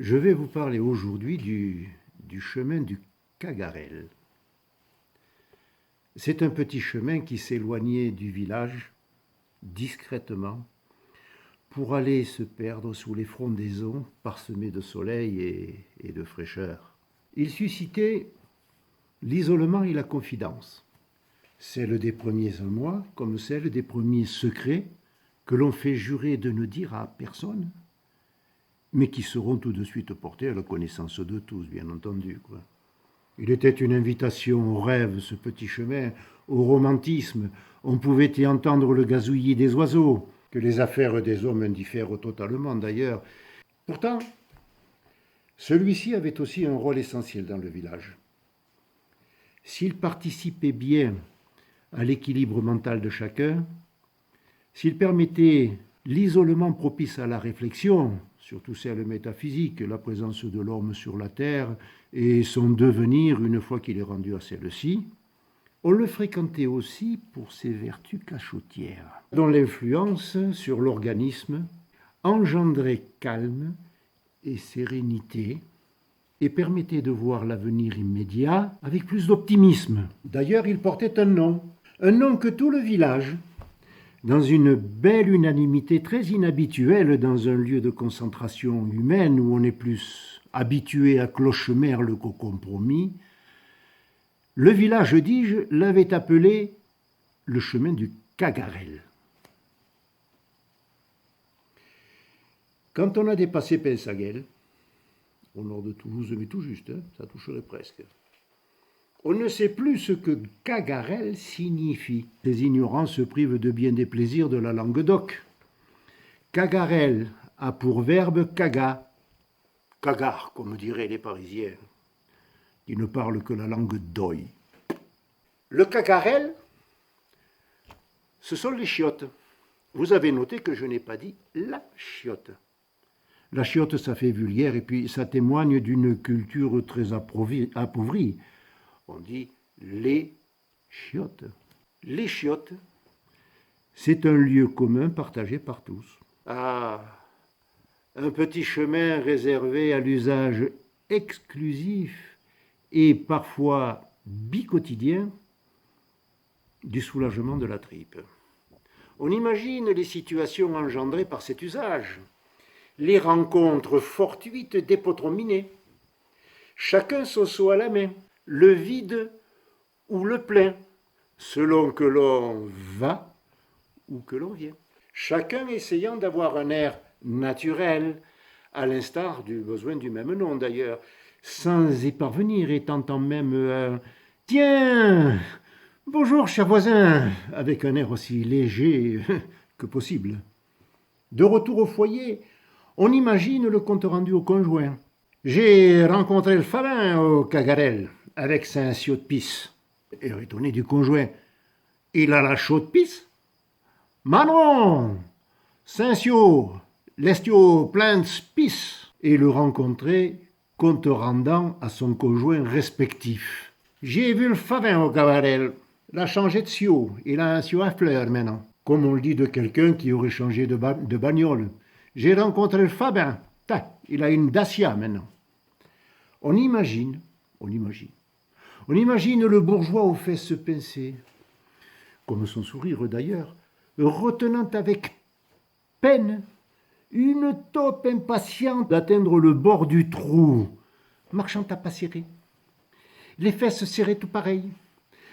Je vais vous parler aujourd'hui du chemin du Cagarel. C'est un petit chemin qui s'éloignait du village discrètement pour aller se perdre sous les frondaisons parsemées de soleil et de fraîcheur. Il suscitait l'isolement et la confidence, celle des premiers émois comme celle des premiers secrets que l'on fait jurer de ne dire à personne, mais qui seront tout de suite portés à la connaissance de tous, bien entendu. Il était une invitation au rêve, ce petit chemin, au romantisme. On pouvait y entendre le gazouillis des oiseaux, que les affaires des hommes indiffèrent totalement d'ailleurs. Pourtant, celui-ci avait aussi un rôle essentiel dans le village. S'il participait bien à l'équilibre mental de chacun, s'il permettait l'isolement propice à la réflexion, surtout celle métaphysique, la présence de l'homme sur la terre et son devenir une fois qu'il est rendu à celle-ci, on le fréquentait aussi pour ses vertus cachotières, dont l'influence sur l'organisme engendrait calme et sérénité et permettait de voir l'avenir immédiat avec plus d'optimisme. D'ailleurs, il portait un nom que tout le village, dans une belle unanimité très inhabituelle dans un lieu de concentration humaine où on est plus habitué à clochemerle qu'au compromis, le village, dis-je, l'avait appelé le chemin du Cagarel. Quand on a dépassé Pensaguel, au nord de Toulouse, mais tout juste, ça toucherait presque, on ne sait plus ce que Cagarel signifie. Les ignorants se privent de bien des plaisirs de la langue d'oc. Cagarel a pour verbe caga, cagar, comme diraient les Parisiens, qui ne parlent que la langue d'oï. Le Cagarel, ce sont les chiottes. Vous avez noté que je n'ai pas dit la chiotte. La chiotte, ça fait vulgaire et puis ça témoigne d'une culture très appauvrie. On dit les chiottes. Les chiottes, c'est un lieu commun partagé par tous. Ah, un petit chemin réservé à l'usage exclusif et parfois bicotidien du soulagement de la tripe. On imagine les situations engendrées par cet usage, les rencontres fortuites d'épotrominés, chacun son seau à la main, le vide ou le plein, selon que l'on va ou que l'on vient. Chacun essayant d'avoir un air naturel, à l'instar du besoin du même nom d'ailleurs, sans y parvenir et tentant même « Tiens, bonjour cher voisin !» avec un air aussi léger que possible. De retour au foyer, on imagine le compte rendu au conjoint. J'ai rencontré le Fabin au Cagarel avec sa siot de pisse. Et étonné du conjoint. Il a la chaude pisse? Manon! Saint-Cio, l'estio plein de pisse. Et le rencontrer compte rendant à son conjoint respectif. J'ai vu le Fabin au Cagarel. Il a changé de sio. Il a un sio à fleurs maintenant. Comme on le dit de quelqu'un qui aurait changé de bagnole. J'ai rencontré le Fabin. Il a une Dacia maintenant. On imagine le bourgeois aux fesses pincées, comme son sourire d'ailleurs, retenant avec peine une taupe impatiente d'atteindre le bord du trou, marchant à pas serrés, les fesses serrées tout pareil,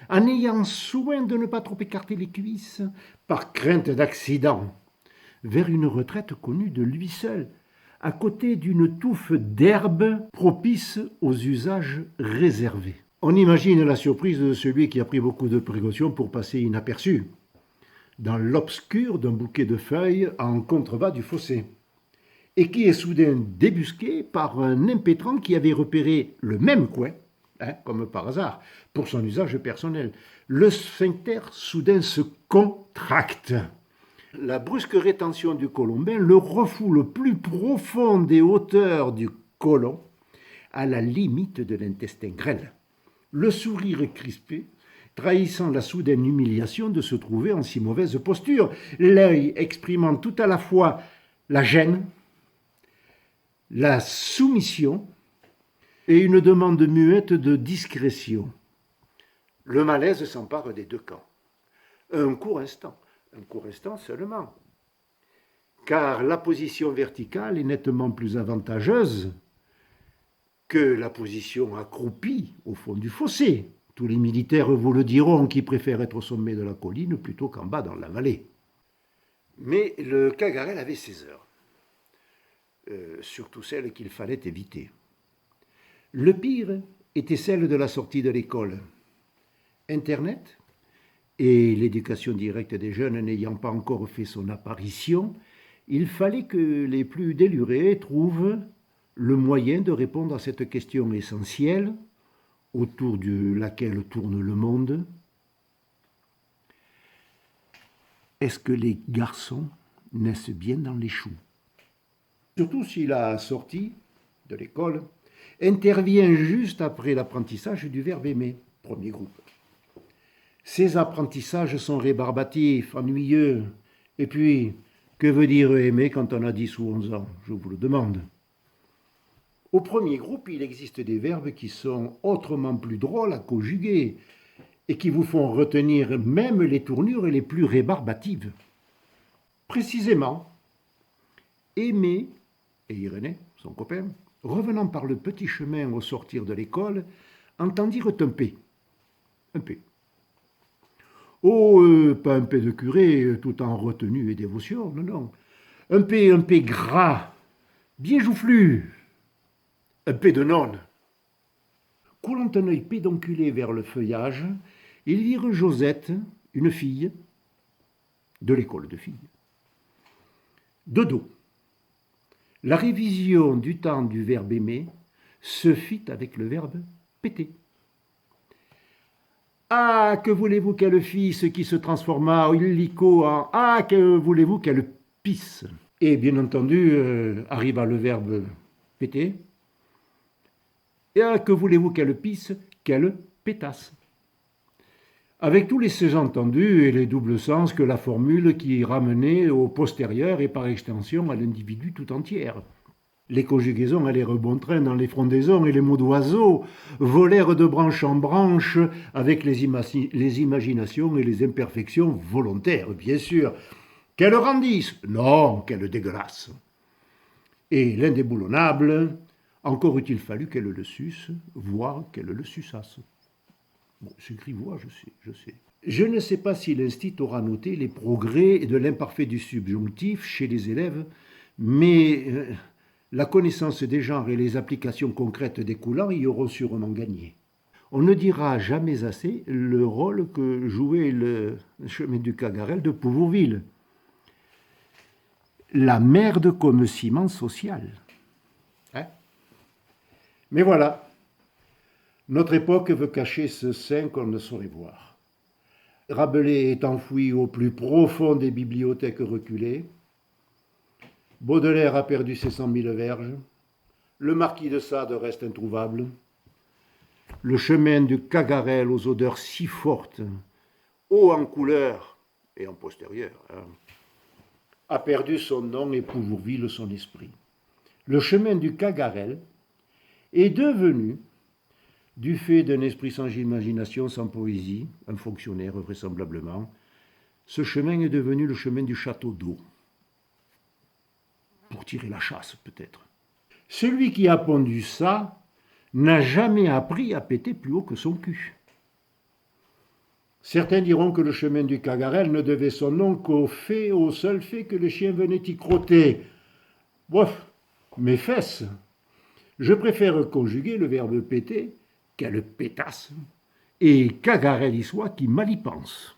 en ayant soin de ne pas trop écarter les cuisses, par crainte d'accident, vers une retraite connue de lui seul, à côté d'une touffe d'herbe propice aux usages réservés. On imagine la surprise de celui qui a pris beaucoup de précautions pour passer inaperçu, dans l'obscur d'un bouquet de feuilles en contrebas du fossé, et qui est soudain débusqué par un impétrant qui avait repéré le même coin, comme par hasard, pour son usage personnel. Le sphincter soudain se contracte. La brusque rétention du colombin le refoule le plus profond des hauteurs du côlon, à la limite de l'intestin grêle. Le sourire crispé, trahissant la soudaine humiliation de se trouver en si mauvaise posture, l'œil exprimant tout à la fois la gêne, la soumission et une demande muette de discrétion. Le malaise s'empare des deux camps. Un court instant seulement, car la position verticale est nettement plus avantageuse que la position accroupie au fond du fossé. Tous les militaires vous le diront qui préfèrent être au sommet de la colline plutôt qu'en bas dans la vallée. Mais le Cagarel avait ses heures, surtout celles qu'il fallait éviter. Le pire était celle de la sortie de l'école. Internet et l'éducation directe des jeunes n'ayant pas encore fait son apparition, il fallait que les plus délurés trouvent le moyen de répondre à cette question essentielle autour de laquelle tourne le monde. Est-ce que les garçons naissent bien dans les choux? Surtout si la sortie de l'école intervient juste après l'apprentissage du verbe aimer, premier groupe. Ces apprentissages sont rébarbatifs, ennuyeux. Et puis, que veut dire aimer quand on a 10 ou 11 ans? Je vous le demande. Au premier groupe, il existe des verbes qui sont autrement plus drôles à conjuguer et qui vous font retenir même les tournures les plus rébarbatives. Précisément, Aimé et Irénée, son copain, revenant par le petit chemin au sortir de l'école, entendirent un P. Un P. Oh, pas un P de curé, tout en retenue et dévotion, non, non. Un P gras, bien joufflu. Un P de nonne. Coulant un œil pédonculé vers le feuillage, ils virent Josette, une fille, de l'école de filles. De dos. La révision du temps du verbe aimer se fit avec le verbe péter. Ah, que voulez-vous qu'elle fisse qui se transforma illico en ah, que voulez-vous qu'elle pisse? Et bien entendu, arriva le verbe péter. Et ah, que voulez-vous qu'elle pisse? Qu'elle pétasse. Avec tous les sous-entendus et les doubles sens que la formule qui ramenait au postérieur et par extension à l'individu tout entière. Les conjugaisons allèrent bon train dans les frondaisons et les mots d'oiseaux volèrent de branche en branche avec les imaginations et les imperfections volontaires, bien sûr. Qu'elle rendisse? Non, qu'elle dégueulasse. Et l'indéboulonnable, encore eût-il fallu qu'elle le suce, voire qu'elle le suçasse. Bon, c'est écrit voix, je sais. Je ne sais pas si l'Institut aura noté les progrès de l'imparfait du subjonctif chez les élèves, mais la connaissance des genres et les applications concrètes découlant y auront sûrement gagné. On ne dira jamais assez le rôle que jouait le chemin du Cagarel de Pouvourville. La merde comme ciment social. Hein? Mais voilà. Notre époque veut cacher ce sein qu'on ne saurait voir. Rabelais est enfoui au plus profond des bibliothèques reculées. Baudelaire a perdu ses 100 000 verges. Le marquis de Sade reste introuvable. Le chemin du Cagarel aux odeurs si fortes, haut en couleur et en postérieur, a perdu son nom et Pouvourville son esprit. Le chemin du Cagarel est devenu, du fait d'un esprit sans imagination, sans poésie, un fonctionnaire vraisemblablement, ce chemin est devenu le chemin du château d'eau. Pour tirer la chasse, peut-être. Celui qui a pondu ça n'a jamais appris à péter plus haut que son cul. Certains diront que le chemin du Cagarel ne devait son nom au seul fait que le chien venait y crotter. Bof, mes fesses. Je préfère conjuguer le verbe péter qu'elle pétasse, et Cagarel y soit qui mal y pense.